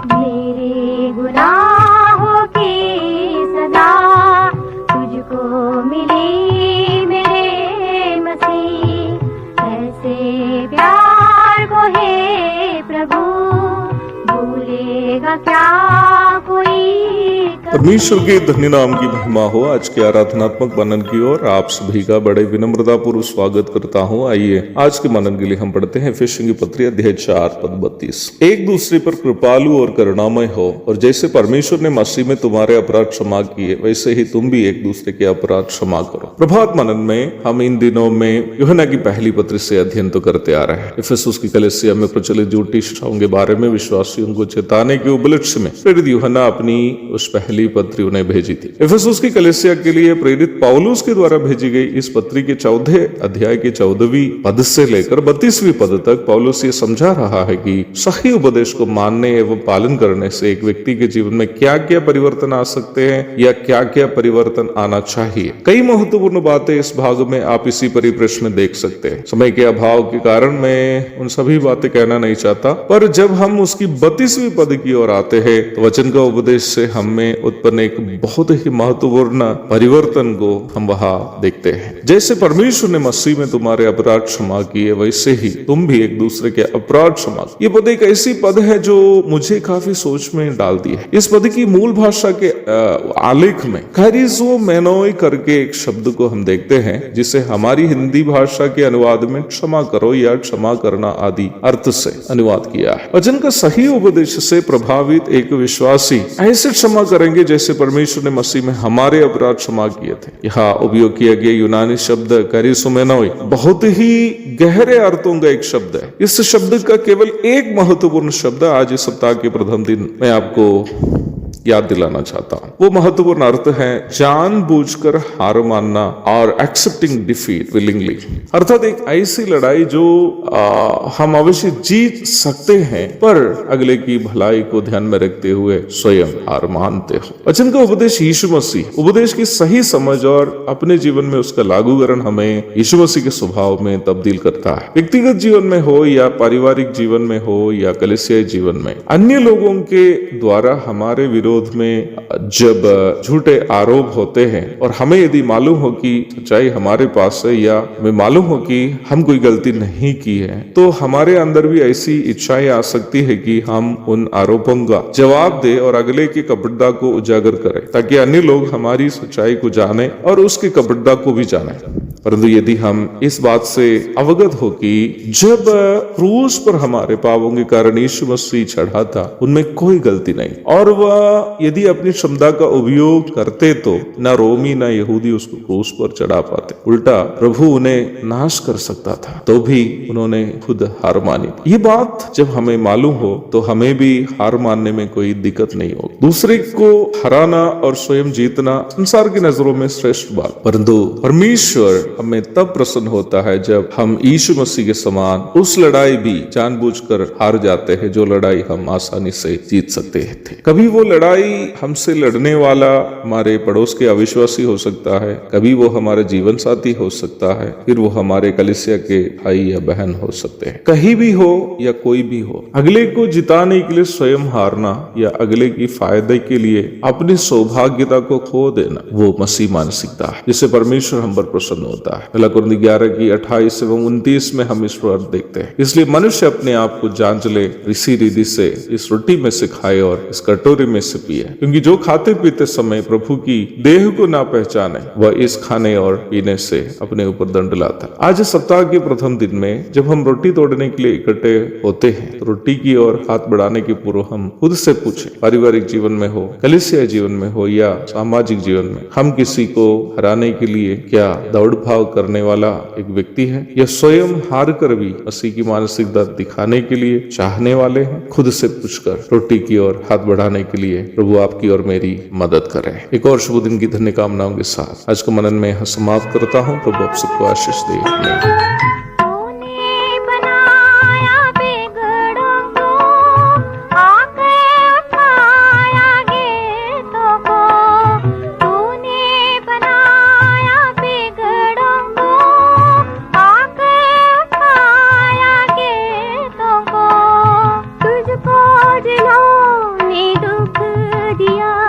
मेरे गुनाहों की सदा तुझको मिली मेरे मसीह। ऐसे प्यार को हे प्रभु भूलेगा क्या कोई। परमेश्वर के धन्य नाम की महिमा हो। आज के आराधनात्मक मनन की ओर आप सभी का बड़े विनम्रता पूर्वक स्वागत करता हूँ। आइए आज के मनन के लिए हम पढ़ते हैं इफिसियों की पत्री अध्याय 4 पद 32। एक दूसरे पर कृपालु और करुणामय हो, और जैसे परमेश्वर ने मसीह में तुम्हारे अपराध क्षमा किए, वैसे ही तुम भी एक दूसरे के अपराध क्षमा करो। प्रभात मनन में हम इन दिनों में यूहन्ना की पहली पत्री से अध्ययन तो करते आ रहे हैं। इफिसुस की कलीसिया में प्रचलित झूठी शिक्षाओं के बारे में विश्वासियों को चेताने के उपलक्ष्य में प्रेरित यूहन्ना अपनी उस पहली पत्री उन्हें भेजी थी। इफिसुस की कलीसिया के लिए प्रेरित पौलुस के द्वारा भेजी गई इस पत्री के 14 अध्याय के 14वीं पद से लेकर 32वीं पद तक पौलुस ये समझा रहा है कि सही उपदेश को मानने एवं पालन करने से एक व्यक्ति के जीवन में क्या क्या परिवर्तन आ सकते हैं या क्या क्या परिवर्तन आना चाहिए। कई महत्वपूर्ण बातें इस भाग में आप इसी परिप्रेक्ष्य में देख सकते हैं। समय के अभाव के कारण मैं उन सभी बातें कहना नहीं चाहता, पर जब हम उसकी 32वीं पद की ओर आते हैं तो वचन का उपदेश से हमें उत्पन्न एक बहुत ही महत्वपूर्ण परिवर्तन को हम वहां देखते हैं। जैसे परमेश्वर ने मसीह में तुम्हारे अपराध क्षमा किए, वैसे ही तुम भी एक दूसरे के अपराध क्षमा। ये पद एक ऐसी पद है जो मुझे काफी सोच में डाल दी है। इस पद की मूल भाषा के आलेख में कैरिज़ो मेनोई करके एक शब्द को हम देखते हैं, जिसे हमारी हिंदी भाषा के अनुवाद में क्षमा करो या क्षमा करना आदि अर्थ से अनुवाद किया है। वचन का सही उपदेश से प्रभावित एक विश्वासी ऐसे क्षमा करेंगे जैसे परमेश्वर ने मसीह में हमारे अपराध क्षमा किए थे। यहाँ उपयोग किया गया यूनानी शब्द कैरिज़ो मेनोई बहुत ही गहरे अर्थों का एक शब्द है। इस शब्द का केवल एक महत्वपूर्ण शब्द आज इस सप्ताह के प्रथम दिन मैं आपको याद दिलाना चाहता हूं। वो महत्वपूर्ण अर्थ है जानबूझकर हार मानना और एक्सेप्टिंग डिफीट विलिंगली। अर्थात एक ऐसी लड़ाई जो हम अवश्य जीत सकते हैं, पर अगले की भलाई को ध्यान में रखते हुए स्वयं हार मानते हो। वचन का उपदेश यीशु मसीह उपदेश की सही समझ और अपने जीवन में उसका लागूकरण हमें यीशु मसीह के स्वभाव में तब्दील करता है। व्यक्तिगत जीवन में हो या पारिवारिक जीवन में हो या कलीसियाई जीवन में, अन्य लोगों के द्वारा हमारे विरोध में जब झूठे आरोप होते हैं और हमें यदि मालूम हो कि सच्चाई हमारे पास है या हमें मालूम हो कि हम कोई गलती नहीं की है, तो हमारे अंदर भी ऐसी इच्छाएं आ सकती है कि हम उन आरोपों का जवाब दे और अगले की कपटता को उजागर करें, ताकि अन्य लोग हमारी सच्चाई को जाने और उसकी कपटता को भी जाने। परंतु यदि हम इस बात से अवगत हो कि जब क्रूस पर हमारे पापों के कारण यीशु मसीह चढ़ा था, उनमें कोई गलती नहीं, और वह यदि अपनी क्षमता का उपयोग करते तो ना रोमी ना यहूदी उसको क्रूस पर चढ़ा पाते, उल्टा प्रभु उन्हें नाश कर सकता था, तो भी उन्होंने खुद हार मानी। ये बात जब हमें मालूम हो तो हमें भी हार मानने में कोई दिक्कत नहीं होगी। दूसरे को हराना और स्वयं जीतना संसार की नजरों में श्रेष्ठ बात, परंतु परमेश्वर हमें तब प्रसन्न होता है जब हम यीशु मसीह के समान उस लड़ाई भी जानबूझकर हार जाते हैं जो लड़ाई हम आसानी से जीत सकते थे। कभी वो लड़ाई हमसे लड़ने वाला हमारे पड़ोस के अविश्वासी हो सकता है, कभी वो हमारे जीवन साथी हो सकता है, फिर वो हमारे कलीसिया के भाई या बहन हो सकते हैं। कहीं भी हो या कोई भी हो, अगले को जिताने के लिए स्वयं हारना या अगले की फायदे के लिए अपनी सौभाग्यता को खो देना, वो मसीह मानसिकता है जिससे परमेश्वर हम पर प्रसन्न होता है। पहला कुरिन्थी 11 की 28 एवं 29 में हम इस पर देखते हैं। इसलिए मनुष्य अपने आप को जांच ले, इसी रीति से इस रोटी में से खाए और इस कटोरे में से पिए, क्योंकि जो खाते पीते समय प्रभु की देह को ना पहचाने, वह इस खाने और पीने से अपने ऊपर दंड लाता है। आज सप्ताह के प्रथम दिन में जब हम रोटी तोड़ने के लिए इकट्ठे होते हैं, तो रोटी की ओर हाथ बढ़ाने के पूर्व हम खुद से पूछें, पारिवारिक जीवन में हो, कलीसिया जीवन में हो या सामाजिक जीवन में, हम किसी को हराने के लिए क्या दौड़ भाव करने वाला एक व्यक्ति है या स्वयं हार कर भी मसीह की मानसिकता दिखाने के लिए चाहने वाले हैं? खुद से पूछकर रोटी की ओर हाथ बढ़ाने के लिए प्रभु आपकी और मेरी मदद करे। एक और शुभ दिन की धन्य कामनाओं के साथ आज का मनन में समाप्त करता हूँ। प्रभु आप सबको आशीष दे। ने दुख दिया